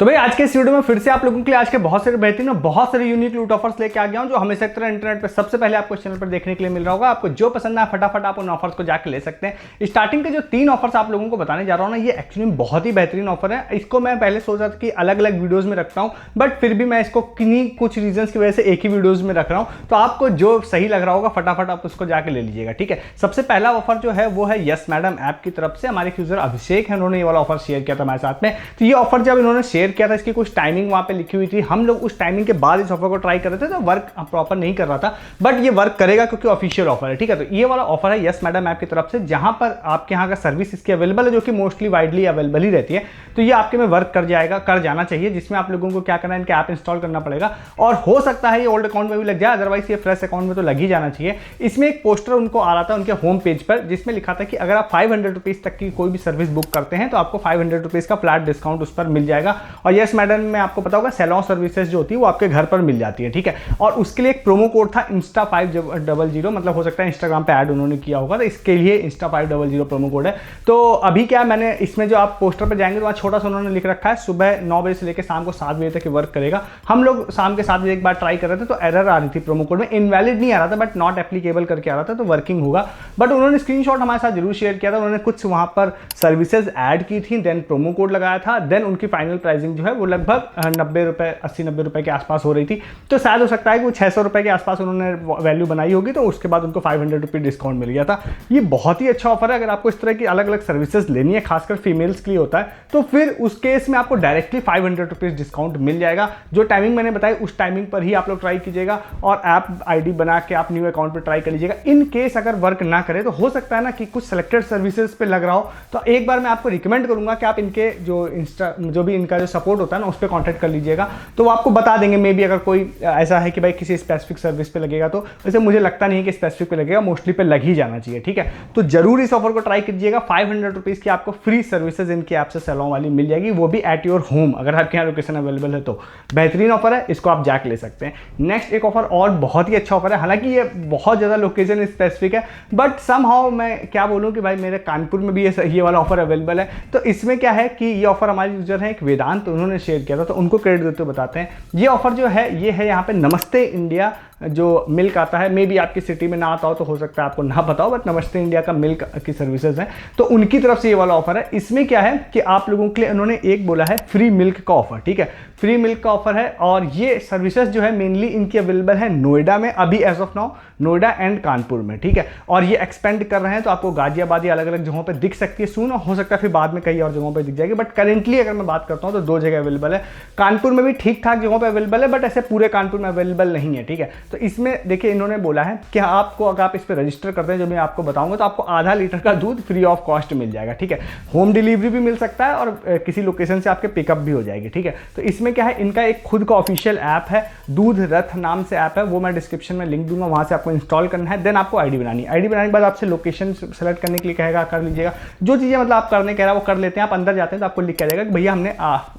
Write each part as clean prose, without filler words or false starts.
तो भाई आज के इस वीडियो में फिर से आप लोगों के लिए आज के बहुत सारे बेहतरीन और बहुत सारे यूनिक लूट ऑफर्स लेके आ गया हूं, जो हमेशा की तरह इंटरनेट पे सबसे पहले आपको इस चैनल पर देखने के लिए मिल रहा होगा। आपको जो पसंद है फटाफट आप उन ऑफर्स को जाकर ले सकते हैं। स्टार्टिंग के जो 3 ऑफर्स आप लोगों को बताने जा रहा हूं ना, ये एक्चुअली बहुत ही बेहतरीन ऑफर है। इसको मैं पहले सोच रहा था कि अलग अलग वीडियोज में रखता हूँ, बट फिर भी मैं इसको किन्हीं कुछ रीजन की वजह से एक ही वीडियोज में रख रहा हूँ। तो आपको जो सही लग रहा होगा फटाफट आप उसको जाकर ले लीजिएगा, ठीक है। सबसे पहला ऑफर जो है वो है यस मैडम ऐप की तरफ से। हमारे यूजर अभिषेक है, उन्होंने ये वाला ऑफर शेयर किया था हमारे साथ में। तो ये ऑफर जब इन्होंने शेयर किया था, इसकी कुछ टाइमिंग वहां पे लिखी हुई थी। हम लोग उस टाइमिंग के बाद इस ऑफर को ट्राई कर रहे थे, तो वर्क प्रॉपर नहीं कर रहा था, बट ये वर्क करेगा क्योंकि ऑफिशियल ऑफर है, ठीक है। तो ये वाला ऑफर है यस मैडम ऐप की तरफ से, जहां पर आपके यहाँ का सर्विस इसकी अवेलेबल है, जो कि मोस्टली वाइडली अवेलेबल ही रहती है। तो ये आपके में वर्क कर जाना चाहिए, जिसमें आप लोगों को क्या करना है, इनके ऐप इंस्टॉल करना पड़ेगा। और हो सकता है ये ओल्ड अकाउंट में भी लग जाए, अदरवाइज ये फ्रेश अकाउंट में तो लग ही जाना चाहिए। इसमें एक पोस्टर उनको आ रहा था उनके होम पेज पर, जिसमें लिखा था कि अगर आप 500 रुपीज तक की कोई भी सर्विस बुक करते हैं तो आपको 500 रुपीज का फ्लैट डिस्काउंट उस पर मिल जाएगा। और यस मैडम में आपको पता होगा सैलून सर्विसेज जो होती है वो आपके घर पर मिल जाती है, ठीक है। और उसके लिए एक प्रोमो कोड था Insta500, मतलब हो सकता है इंस्टाग्राम पे ऐड उन्होंने किया होगा, तो इसके लिए Insta500 प्रोमो कोड है। तो अभी क्या मैंने इसमें जो आप पोस्टर पर जाएंगे तो वहाँ छोटा सा उन्होंने लिख रखा है सुबह 9 बजे से लेकर शाम को 7 बजे तक वर्क करेगा। हम लोग शाम के 7 बजे एक बार ट्राई कर रहे थे तो एरर आ रही थी प्रोमो कोड में, इनवैलिड नहीं आ रहा था बट नॉट एप्लीकेबल करके आ रहा था, तो वर्किंग होगा। बट उन्होंने स्क्रीनशॉट हमारे साथ जरूर शेयर किया था। उन्होंने कुछ वहां पर सर्विसेज ऐड की थी, देन प्रोमो कोड लगाया था, देन उनकी फाइनल प्राइसिंग जो है वो लगभग 80-90 रुपए के आसपास हो रही थी। तो शायद हो सकता है कि वो 600 रुपए के आसपास उन्होंने वैल्यू बनाई होगी, तो उसके बाद उनको 500 रुपये डिस्काउंट मिल गया था। ये बहुत ही अच्छा ऑफर है। अगर आपको इस तरह की अलग अलग सर्विसेज लेनी है, खासकर फीमेल्स के लिए होता है, तो फिर उस केस में आपको डायरेक्टली 500 रुपीज डिस्काउंट मिल जाएगा। जो टाइमिंग मैंने बताई उस टाइमिंग पर ही आप लोग ट्राई कीजिएगा और ऐप आईडी बना के आप न्यू अकाउंट पर ट्राई कर लीजिएगा। इन केस अगर वर्क ना करे तो हो सकता है ना कि कुछ सेलेक्टेड सर्विसेज पे लग रहा हो, तो एक बार मैं आपको रिकमेंड करूंगा कि आप इनके जो भी इनका जो सपोर्ट होता है ना, उस पर कॉन्टैक्ट कर लीजिएगा, तो वो आपको बता देंगे। मे बी अगर कोई ऐसा है कि भाई किसी स्पेसिफिक सर्विस पे लगेगा, तो वैसे मुझे लगता नहीं है कि स्पेसिफिक पे लगेगा, मोस्टली पे लग ही जाना चाहिए, ठीक है। तो जरूर इस ऑफर को ट्राई कीजिएगा। 500 रुपीज की आपको फ्री सर्विसेज इनकी ऐप से सैलून वाली मिल जाएगी, वो भी एट योर होम, अगर आपके यहाँ लोकेशन अवेलेबल है तो। बेहतरीन ऑफर है, इसको आप जाके ले सकते हैं। नेक्स्ट एक ऑफर और बहुत ही अच्छा ऑफर है, हालांकि ये बहुत ज़्यादा लोकेशन स्पेसिफिक है, बट समहाउ मैं क्या बोलूँ कि भाई मेरे कानपुर में भी ये वाला ऑफर अवेलेबल है। तो इसमें क्या है कि ये ऑफर हमारे यूजर है एक वेदांत, तो उन्होंने शेयर किया था, तो उनको क्रेडिट देते हुए बताते हैं। ये ऑफर जो है ये है यहाँ पे नमस्ते इंडिया जो मिल्क आता है, मे बी आपकी सिटी में ना आता हो, तो हो सकता है आपको ना पता हो, बट नमस्ते इंडिया का मिल्क की सर्विसेज है, तो उनकी तरफ से ये वाला ऑफर है। इसमें क्या है कि आप लोगों के लिए उन्होंने एक बोला है फ्री मिल्क का ऑफर, ठीक है। फ्री मिल्क का ऑफर है, और ये सर्विसेज जो है मेनली इनकी अवेलेबल है नोएडा में अभी as of now, Noida and Kanpur में, ठीक है। और ये एक्सपेंड कर रहे हैं, तो आपको गाजियाबाद या अलग अलग जगहों पे दिख सकती है सून, हो सकता है फिर बाद में कई और जगहों पे दिख जाएगी, बट करेंटली अगर मैं बात करता हूं तो 2 जगह अवेलेबल है। कानपुर में भी ठीक ठाक जगहों पे अवेलेबल है, बट ऐसे पूरे कानपुर में अवेलेबल नहीं है, ठीक है। तो इसमें देखिए इन्होंने बोला है कि आपको अगर आप इस पर रजिस्टर करते हैं, जो मैं आपको बताऊंगा, तो आपको आधा लीटर का दूध फ्री ऑफ कॉस्ट मिल जाएगा, ठीक है। होम डिलीवरी भी मिल सकता है और किसी लोकेशन से आपके पिकअप भी हो जाएगी, ठीक है। तो इसमें क्या है, इनका एक खुद का ऑफिशियल ऐप है, दूध रथ नाम से ऐप है, वो मैं डिस्क्रिप्शन में लिंक दूंगा, वहां से आपको इंस्टॉल करना है। देन आपको आईडी बनानी है, आईडी बनाने के बाद आपसे लोकेशन सेलेक्ट करने के लिए कहेगा, कर लीजिएगा। जो चीजें मतलब आप करने कह रहा है वो कर लेते हैं। आप अंदर जाते हैं तो आपको लिख के जाएगा कि भैया हमने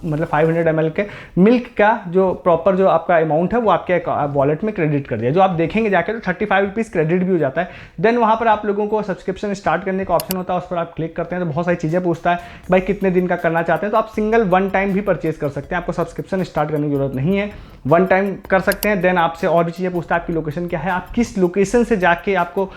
मतलब 500 ml के मिल्क का जो प्रॉपर जो आपका अमाउंट है वो आपके वॉलेट में क्रेडिट कर दिया। जो आप देखेंगे जाकर तो 35 रुपीज क्रेडिट भी हो जाता है। देन वहां पर आप लोगों को सब्सक्रिप्शन स्टार्ट करने का ऑप्शन होता है, उस पर आप क्लिक करते हैं तो बहुत सारी चीजें पूछता है भाई कितने दिन का करना चाहते हैं, तो आप सिंगल 1 टाइम भी परचेज कर सकते हैं, आपको सब्सक्रिप्शन स्टार्ट करने की जरूरत नहीं है, 1 टाइम कर सकते हैं। देन आपसे और भी चीजें पूछता है, आपकी लोकेशन क्या है, आप किस लोकेशन से जाके आपको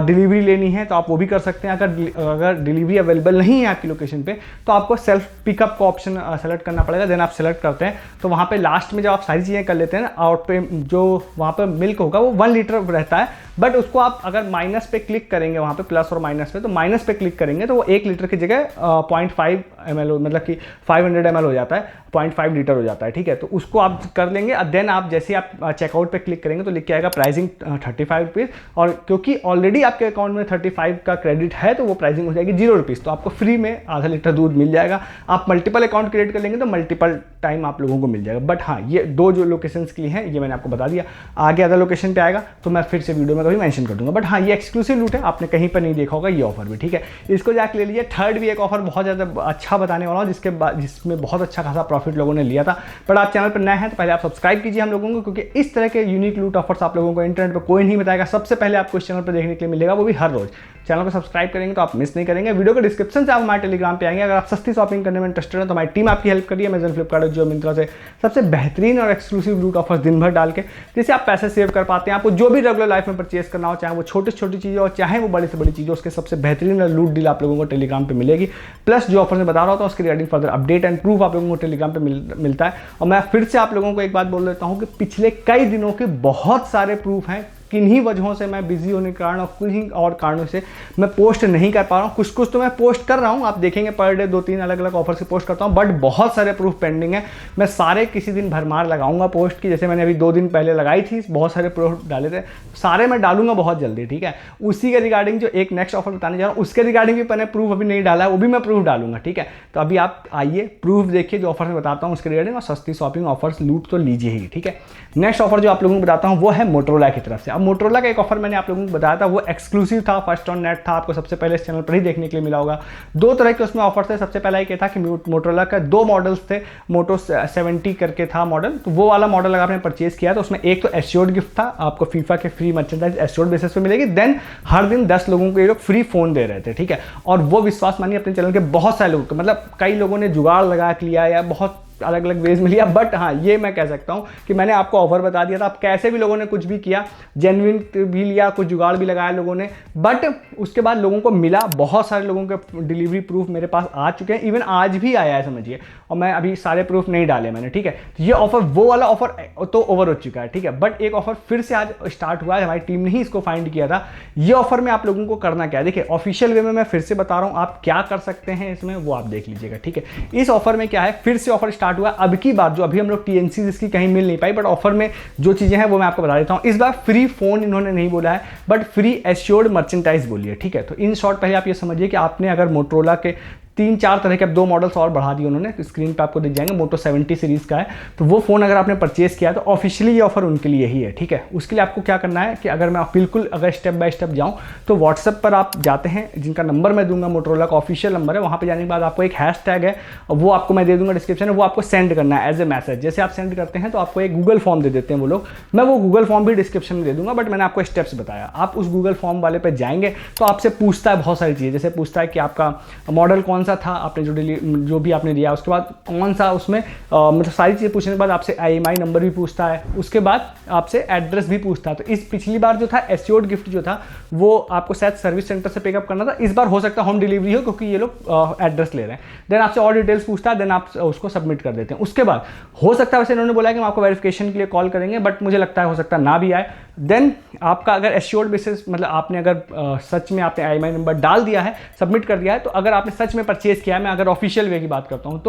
डिलीवरी लेनी है, तो आप वो भी कर सकते हैं। अगर डिलीवरी अवेलेबल नहीं है आपकी लोकेशन पे, तो आपको सेल्फ पिकअप का ऑप्शन सेलेक्ट करना पड़ेगा। देन आप सेलेक्ट करते हैं तो वहाँ पे लास्ट में जब आप सारी चीज़ें कर लेते हैं ना, आउट पे जो वहाँ पे मिल्क होगा वो 1 लीटर रहता है, बट उसको आप अगर माइनस पे क्लिक करेंगे, वहाँ पे प्लस और माइनस पे, तो माइनस पे क्लिक करेंगे तो वो 1 लीटर की जगह 0.5 ml, मतलब कि 500 ml हो जाता है, 0.5 लीटर हो जाता है, ठीक है। तो उसको आप कर लेंगे। देन आप जैसे आप चेकआउट पे क्लिक करेंगे तो लिख के आएगा प्राइसिंग 35 रुपीज़, और क्योंकि ऑलरेडी आपके अकाउंट में 35 का क्रेडिट है तो वो प्राइसिंग हो जाएगी 0 रुपीज़, तो आपको फ्री में आधा लीटर दूध मिल जाएगा। आप मल्टीपल अकाउंट क्रिएट कर लेंगे तो मल्टीपल टाइम आप लोगों को मिल जाएगा। बट हाँ, ये 2 जो लोकेशंस के लिए हैं ये मैंने आपको बता दिया। आगे अदर लोकेशन पे आएगा तो मैं फिर से वीडियो में कभी मेंशन कर दूंगा, बट हाँ ये एक्सक्लूसिव लूट है, आपने कहीं पर नहीं देखा होगा ये ऑफर भी, ठीक है। इसको जाके ले लीजिए। थर्ड भी एक ऑफर बहुत ज़्यादा अच्छा बताने वाला हूँ, जिसमें बहुत अच्छा खासा प्रॉफिट लोगों ने लिया था। बट आप चैनल पर नए हैं तो पहले आप सब्सक्राइब कीजिए हम लोगों को, क्योंकि इस तरह के यूनिक लूट ऑफर्स आप लोगों को इंटरनेट पर कोई नहीं बताएगा। सबसे पहले आपको इस चैनल पर देखने के लिए मिलेगा, वो भी हर रोज। चैनल को सब्सक्राइब करेंगे तो आप मिस नहीं करेंगे। वीडियो के डिस्क्रिप्शन से आप हमारे टेलीग्राम पे आएंगे। अगर आप सस्ती शॉपिंग करने में इंटरेस्टेड हैं तो हमारी टीम आपकी हेल्प करिए। अमेजन, फ्लिपकार्ट, जियो, मिंत्रा से सबसे बेहतरीन और एक्सक्लूसिव लूट ऑफर्स दिन भर डाल के, जिससे आप पैसे सेव कर पाते हैं। आपको जो भी रेगुलर लाइफ में परचेस करना हो, चाहे वो छोटी छोटी चीज़ें हो चाहे वो बड़ी से बड़ी चीज़ें, उसके सबसे बेहतरीन लूट डील आप लोगों को टेलीग्राम पे मिलेगी। प्लस जो ऑफर मैं बता रहा था उसके regarding further update and proof आप लोगों को टेलीग्राम पे मिलता है। और मैं फिर से आप लोगों को एक बात बोल देता हूँ कि पिछले कई दिनों के बहुत सारे प्रूफ हैं। किन्हीं वजहों से मैं बिजी होने के कारण और किन्हीं और कारणों से मैं पोस्ट नहीं कर पा रहा हूँ। कुछ तो मैं पोस्ट कर रहा हूँ, आप देखेंगे पर डे 2-3 अलग अलग ऑफर से पोस्ट करता हूँ, बट बहुत सारे प्रूफ पेंडिंग है। मैं सारे किसी दिन भरमार लगाऊंगा पोस्ट की, जैसे मैंने अभी 2 दिन पहले लगाई थी, बहुत सारे प्रूफ डाले थे, सारे मैं डालूंगा बहुत जल्दी, ठीक है। उसी के रिगार्डिंग जो एक नेक्स्ट ऑफर बताने जा रहा हूँ उसके रिगार्डिंग भी मैंने प्रूफ अभी नहीं डाला है, वो भी मैं प्रूफ डालूंगा, ठीक है। तो अभी आप आइए प्रूफ देखिए जो ऑफर मैं बताता हूँ उसके रिगार्डिंग, और सस्ती शॉपिंग ऑफर्स लूट तो लीजिए ही, ठीक है। नेक्स्ट ऑफर जो आप लोगों को बताता हूँ वो है मोटोरोला की तरफ से। अब मोटोरोला का एक ऑफर मैंने आप लोगों को बताया था, वो एक्सक्लूसिव था, फर्स्ट ऑन नेट था, आपको सबसे पहले इस चैनल पर ही देखने के लिए मिला होगा। 2 तरह के उसमें ऑफर थे। सबसे पहला ये था कि मोटोरोला का 2 मॉडल्स थे, मोटो 70 करके था मॉडल, तो वो वाला मॉडल अगर आपने परचेज किया तो उसमें एक तो एश्योर्ड गिफ्ट था, आपको फीफा के फ्री मर्चेंडाइज एश्योर्ड बेसिस पे मिलेगी। देन हर दिन 10 लोगों को ये लोग फ्री फोन दे रहे थे, ठीक है। और वो विश्वास मानिए अपने चैनल के बहुत सारे लोगों को, मतलब कई लोगों ने जुगाड़ लगा लिया या बहुत अलग अलग वेज में लिया, बट हाँ ये मैं कह सकता हूँ कि मैंने आपको ऑफर बता दिया था। आप कैसे भी लोगों ने कुछ भी किया, जेन्युइन भी लिया, कुछ जुगाड़ भी लगाया लोगों ने, बट उसके बाद लोगों को मिला। बहुत सारे लोगों के डिलीवरी प्रूफ मेरे पास आ चुके हैं, इवन आज भी आया है समझिए, और मैं अभी सारे प्रूफ नहीं डाले मैंने, ठीक है। तो ये ऑफर, वो वाला ऑफर तो ओवर हो चुका है, ठीक है, बट एक ऑफर फिर से आज स्टार्ट हुआ है, हमारी टीम ने ही इसको फाइंड किया था। ये ऑफर में आप लोगों को करना क्या है, देखिए ऑफिशियल वे में मैं फिर से बता रहा हूँ आप क्या कर सकते हैं इसमें, वो आप देख लीजिएगा, ठीक है। इस ऑफर में क्या है, फिर से ऑफर स्टार्ट हुआ अब की बार, जो अभी हम लोग टीएनसी इसकी कहीं मिल नहीं पाई, बट ऑफर में जो चीजें हैं वो मैं आपको बता देता हूं। इस बार फ्री फोन इन्होंने नहीं बोला है, बट फ्री एश्योर्ड मर्चेंटाइज बोली है, ठीक है। तो इन शॉर्ट पहले आप ये समझिए कि आपने अगर मोटोरोला के 3-4 तरह के अब 2 मॉडल्स और बढ़ा दिए उन्होंने, स्क्रीन पे आपको दिख जाएंगे, मोटो 70 सीरीज का है, तो वो फोन अगर आपने परचेस किया तो ऑफिशियली ये ऑफर उनके लिए ही है, ठीक है। उसके लिए आपको क्या करना है कि अगर मैं बिल्कुल अगर स्टेप बाय स्टेप जाऊं तो व्हाट्सएप पर आप जाते हैं, जिनका नंबर मैं दूंगा, मोटोरोला का ऑफिशियल नंबर है, वहां पे जाने के बाद आपको एक हैशटैग है और वो आपको मैं दे दूंगा डिस्क्रिप्शन में, वो आपको सेंड करना है एज ए मैसेज। जैसे आप सेंड करते हैं तो आपको एक गूगल फॉर्म दे देते हैं वो लोग, मैं वो गूगल फॉर्म भी डिस्क्रिप्शन में दे दूंगा, बट मैंने आपको स्टेप्स बताया। आप उस गूगल फॉर्म वाले पे जाएंगे तो आपसे पूछता है बहुत सारी चीज़ें, जैसे पूछता है कि आपका मॉडल कौन सा था, आपने जो भी आपने लिया, उसके बाद कौन सा उसमें मतलब सारी चीज़ें पूछने के बाद आपसे IMI नंबर भी पूछता है, उसके बाद आपसे एड्रेस भी पूछता है। तो इस पिछली बार जो था एश्योर्ड गिफ्ट जो था वो आपको शायद सर्विस सेंटर से पिकअप करना था, इस बार हो सकता है होम डिलीवरी हो क्योंकि ये लोग एड्रेस ले रहे हैं। देन आपसे और डिटेल्स पूछता है, देन आप उसको सबमिट कर देते हैं। उसके बाद हो सकता है, वैसे इन्होंने बोला कि हम आपको वेरिफिकेशन के लिए कॉल करेंगे, बट मुझे लगता है हो सकता है ना भी आए। देन आपका अगर एश्योर्ड बेसिस, मतलब आपने अगर सच में आपने IMI नंबर डाल दिया है, सबमिट कर दिया है, तो अगर आपने सच में परचेज किया है, मैं अगर ऑफिशियल वे की बात करता हूं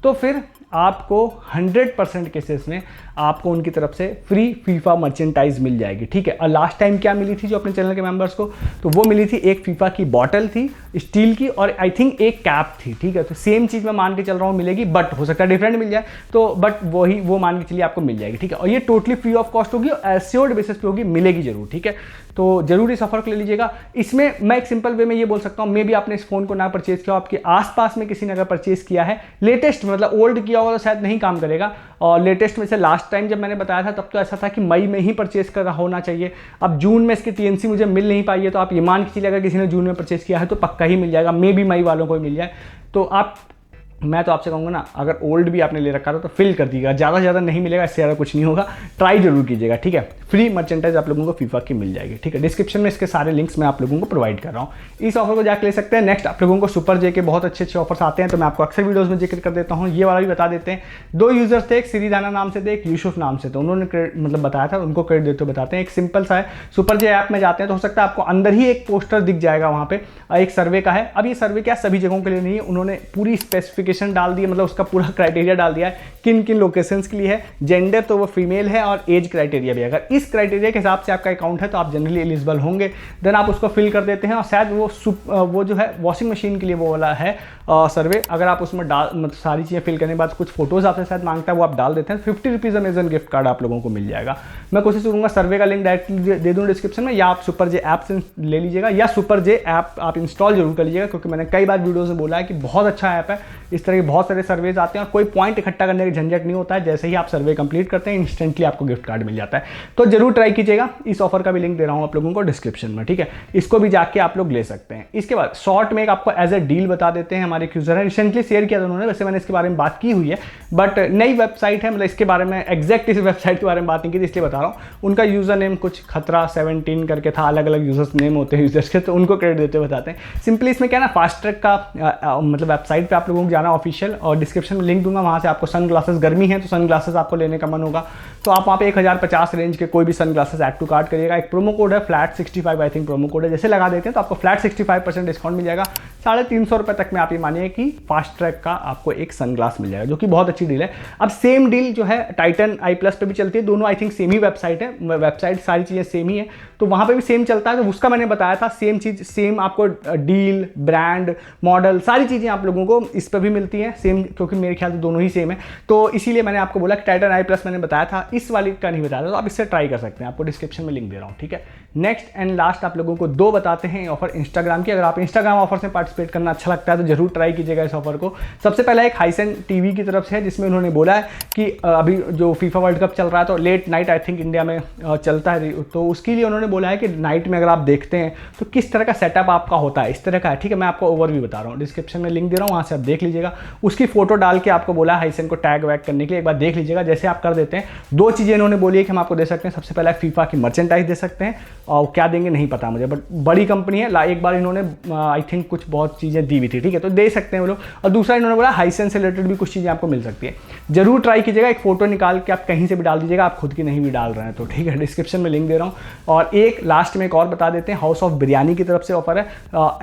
तो फिर आपको 100% केसेस में आपको उनकी तरफ से फ्री फीफा मर्चेंटाइज मिल जाएगी, ठीक है। और लास्ट टाइम क्या मिली थी जो अपने चैनल के मेंबर्स को, तो वो मिली थी एक फीफा की बॉटल थी स्टील की, और आई थिंक एक कैप थी, ठीक है। तो सेम चीज़ मैं मान के चल रहा हूँ मिलेगी, बट हो सकता है डिफरेंट मिल जाए, तो बट वो मान के चलिए आपको मिल जाएगी, ठीक है। और ये टोटली फ्री ऑफ कॉस्ट होगी और एश्योर्ड बेसिस पे होगी, मिलेगी जरूर, ठीक है। तो जरूर इस ऑफर को ले लीजिएगा। इसमें मैं एक सिंपल वे में ये बोल सकता हूँ, मे भी आपने इस फोन को ना परचेज किया, आपके आसपास में किसी ने अगर परचेज किया है, लेटेस्ट मतलब ओल्ड किया होगा तो शायद नहीं काम करेगा, और लेटेस्ट में से लास्ट टाइम जब मैंने बताया था तब तो ऐसा था कि मई में ही परचेज कर होना चाहिए। अब जून में इसकी TNC मुझे मिल नहीं पाई है, तो आप ये मान के चलिए अगर किसी ने जून में परचेज किया है तो पक्का ही मिल जाएगा, मे भी मई वालों को मिल जाए। तो मैं तो आपसे कहूँगा ना, अगर ओल्ड भी आपने ले रखा था तो फिल कर दीजिएगा, ज़्यादा नहीं मिलेगा, इससे ज़्यादा कुछ नहीं होगा, ट्राई जरूर कीजिएगा, ठीक है। फ्री मर्चेंटाइज आप लोगों को फीफा की मिल जाएगी, ठीक है। डिस्क्रिप्शन में इसके सारे लिंक्स मैं आप लोगों को प्रोवाइड कर रहा हूँ, इस ऑफर को जाकर ले सकते हैं। नेक्स्ट आप लोगों को सुपर जे के बहुत अच्छे ऑफर्स आते हैं, तो मैं आपको अक्सर वीडियोज़ में जिक्र कर देता हूँ, ये वाला भी बता देते हैं। 2 यूजर्स थे, एक श्रीदाना नाम से थे, एक यूसुफ नाम से, तो उन्होंने मतलब बताया था, उनको क्रेडिट देते हुए बताते हैं। एक सिंपल सा है, सुपर जे ऐप में जाते हैं तो हो सकता है आपको अंदर ही एक पोस्टर दिख जाएगा, वहाँ पे एक सर्वे का है। अब ये सर्वे क्या सभी जगहों के लिए नहीं है, उन्होंने पूरी स्पेसिफिकेशन डाल दी है, मतलब उसका पूरा क्राइटेरिया डाल दिया है किन किन लोकेशंस के लिए है, जेंडर तो वो फीमेल है, और एज क्राइटेरिया भी। अगर इस क्राइटेरिया के हिसाब से आपका अकाउंट है तो आप जनरली एलिजिबल होंगे, देन आप उसको फिल कर देते हैं। और शायद वो जो है वॉशिंग मशीन के लिए वो वाला है सर्वे, अगर आप उसमें मतलब सारी चीज़ें फिल करने के बाद कुछ फोटोज आपसे शायद मांगता है, वो आप डाल देते हैं, 50 रुपीज़ अमेजन गिफ्ट कार्ड आप लोगों को मिल जाएगा। मैं कोशिश करूँगा सर्वे का लिंक डायरेक्टली दे दूँ डिस्क्रिप्शन में, या आप सुपर जे ऐप से ले लीजिएगा, या सुपर जे ऐप आप इंस्टॉल जरूर कर लीजिएगा, क्योंकि मैंने कई बार वीडियोज़ में बोला है कि बहुत अच्छा ऐप है, इस तरह के बहुत सारे सर्वेज आते हैं और कोई पॉइंट इकट्ठा करने का झंझट नहीं होता है। जैसे ही आप सर्वे कंप्लीट करते हैं इंस्टेंटली आपको गिफ्ट कार्ड मिल जाता है। तो जरूर ट्राई कीजिएगा। इस ऑफर का भी लिंक दे रहा हूँ आप लोगों को डिस्क्रिप्शन में, ठीक है, इसको भी जाके आप लोग ले सकते हैं। इसके बाद शॉर्ट में एक आपको एज ए डील बता देते हैं, हमारे यूजर है, रिसेंटली शेयर किया था उन्होंने, वैसे मैंने इसके बारे में बात की हुई है बट नई वेबसाइट है, मतलब इसके बारे में एग्जैक्ट इस वेबसाइट के बारे में बात नहीं की थी, इसलिए बता रहा हूँ। उनका यूजर नेम कुछ खतरा 17 करके था, अलग अलग यूजर्स नेम होते हैं यूजर्स के, तो उनको क्रेडिट देते बताते हैं। सिंपली इसमें क्या ना, फास्ट ट्रैक का मतलब वेबसाइट पे आप लोगों को जाना ऑफिशियल, और डिस्क्रिप्शन में लिंक दूंगा, वहाँ से आपको सन ग्लासेस, गर्मी है तो सन ग्लासेस आपको लेने का मन होगा तो आप वहाँ पे 1050 रेंज के कोई भी sun glasses add to cart करिएगा। एक प्रोमो कोड है flat 65 I think promo code है, जैसे लगा देते हैं तो आपको फ्लैट 65% डिस्काउंट मिल जाएगा। 350 रुपये तक में आप ये मानिए कि फास्ट ट्रैक का आपको एक सन ग्लास मिल जाएगा, जो कि बहुत अच्छी डील है। अब सेम डील जो है टाइटन आई प्लस पे भी चलती है, दोनों I think same he website है, वेबसाइट सारी चीज़ें सेम ही है, तो वहाँ पे भी सेम चलता है। तो उसका मैंने बताया था सेम चीज़, सेम आपको डील, ब्रांड, मॉडल, सारी चीज़ें आप लोगों को इस पर भी मिलती हैं सेम, क्योंकि मेरे ख्याल से दोनों ही सेम है। तो इसीलिए मैंने आपको बोला कि टाइटन आई प्लस मैंने बताया था, इस वाली का नहीं बताया था, तो आप इससे ट्राई कर सकते हैं, आपको डिस्क्रिप्शन में लिंक दे रहा हूँ, ठीक है। नेक्स्ट एंड लास्ट आप लोगों को 2 बताते हैं ऑफर इंस्टाग्राम की। अगर आप इंस्टाग्राम ऑफर से पार्टिसिपेट करना अच्छा लगता है तो जरूर ट्राई कीजिएगा इस ऑफर को। सबसे पहला एक हाइसेंट टीवी की तरफ से है, जिसमें उन्होंने बोला है कि अभी जो फीफा वर्ल्ड कप चल रहा है तो late night I think India में चलता है, तो उसके लिए उन्होंने बोला है कि नाइट में अगर आप देखते हैं तो किस तरह का सेटअप आपका होता है, इस तरह का है, ठीक है। मैं आपको ओवरव्यू बता रहा हूँ, डिस्क्रिप्शन में लिंक दे रहा हूँ, वहाँ से आप देख लीजिएगा। उसकी फोटो डाल के आपको बोला हाइसेंट को टैग वैग करने के लिए, एक बार देख लीजिएगा। जैसे आप कर देते हैं 2 चीज़ें इन्होंने बोली है कि हम आपको दे सकते हैं। सबसे पहला फीफा की मर्चेंडाइज दे सकते हैं, और क्या देंगे नहीं पता मुझे, बट बड़ी कंपनी है, एक बार इन्होंने आई थिंक कुछ बहुत चीज़ें दी हुई थी, ठीक है, तो दे सकते हैं वो लोग। और दूसरा इन्होंने बोला हाइसेंट से रिलेटेड भी कुछ चीज़ें आपको मिल सकती है। जरूर ट्राई कीजिएगा, एक फोटो निकाल के आप कहीं से भी डाल दीजिएगा, आप खुद की नहीं भी डाल रहे हैं तो, ठीक है, डिस्क्रिप्शन में लिंक दे रहा हूँ। और एक लास्ट में एक और बता देते हैं, हाउस ऑफ बिरयानी की तरफ से ऑफर है।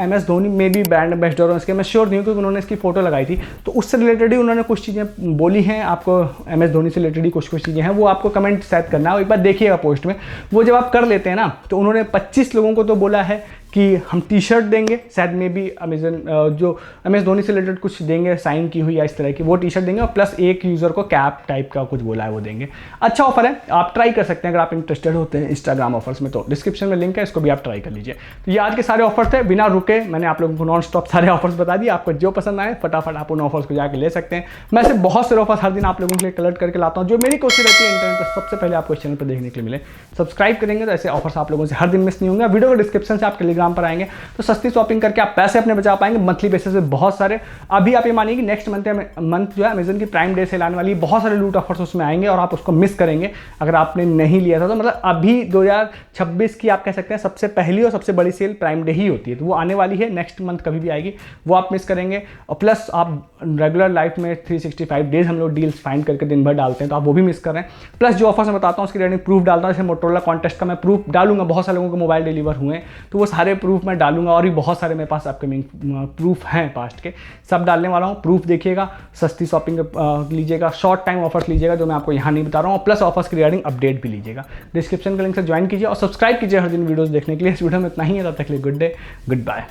MS धोनी में भी ब्रांड एम्बेसडर हो, इसके मैं श्योर नहीं हूँ क्योंकि उन्होंने इसकी फोटो लगाई थी, तो उससे रिलेटेड ही उन्होंने कुछ चीज़ें बोली हैं आपको। MS धोनी से रिलेटेड ही कुछ चीज़ें हैं, वो आपको कमेंट शायद करना है, एक बार देखिएगा पोस्ट में। वो जब आप कर लेते हैं ना, तो उन्होंने 25 लोगों को तो बोला है कि हम टी शर्ट देंगे, शायद में भी अमेजन जो MS धोनी से रिलेटेड कुछ देंगे साइन की हुई या इस तरह की, वो टी शर्ट देंगे, और प्लस एक यूज़र को कैप टाइप का कुछ बोला है वो देंगे। अच्छा ऑफर है, आप ट्राई कर सकते हैं अगर आप इंटरेस्टेड होते हैं इंस्टाग्राम ऑफर्स में, तो डिस्क्रिप्शन में लिंक है, इसको भी आप ट्राई कर लीजिए। तो ये आज के सारे ऑफर थे, बिना रुके मैंने आप लोगों को नॉन स्टॉप सारे ऑफर्स बता दिए। आपको जो पसंद आए फटाफट आप उन ऑफर्स को जाकर ले सकते हैं। मैं से बहुत सारे ऑफर्स हर दिन आप लोगों के लिए कलेक्ट करके लाता हूँ, जो मेरी कोशिश रहती है इंटरनेट पर सबसे पहले आपको इस चैनल पर देखने के लिए मिले। सब्सक्राइब करेंगे तो ऐसे ऑफर्स आप लोगों से हर दिन मिस नहीं होंगे। वीडियो को डिस्क्रिप्शन से आप टेलीग्राम पर आएंगे तो सस्ती शॉपिंग करके आप पैसे अपने बचा पाएंगे मंथली बेसिस पे बहुत सारे। अभी आप ये मानिए कि नेक्स्ट मंथ जो है अमेजन की प्राइम डे सेल आने वाली है, बहुत सारे लूट ऑफर्स उसमें आएंगे और आप उसको मिस करेंगे अगर आपने नहीं लिया था। तो मतलब अभी 2026 की आप कह सकते हैं सबसे पहली और सबसे बड़ी सेल प्राइम डे ही होती है, तो वो आने वाली है, नेक्स्ट मंथ कभी भी आएगी, वो आप मिस करेंगे। और प्लस आप रेगुलर लाइफ में 365 डेज हम लोग डील्स फाइंड करके दिन भर डालते हैं, तो आप वो भी मिस कर रहे हैं। प्लस जो ऑफर्स मैं बताता हूँ उसकी रेटिंग प्रूफ डालता हूँ, जैसे मोटोरोला कॉन्टेस्ट का मैं प्रूफ डालूंगा, बहुत सारे लोगों को मोबाइल डिलीवर हुए हैं तो वो सारे प्रूफ मैं डालूंगा, और भी बहुत सारे मेरे पास अपकमिंग प्रूफ हैं पास्ट के, सब डालने वाला हूँ। प्रूफ देखिएगा, सस्ती शॉपिंग लीजिएगा, शॉर्ट टाइम ऑफर्स लीजिएगा जो मैं आपको यहाँ नहीं बता रहा हूँ, और प्लस ऑफर्स की रिगार्डिंग अपडेट भी लीजिएगा। डिस्क्रिप्शन के लिंक से ज्वाइन कीजिए और सब्सक्राइब कीजिए हर दिन वीडियोस देखने के लिए। इस वीडियो में इतना ही है, तब तक के लिए गुड डे, गुड बाय।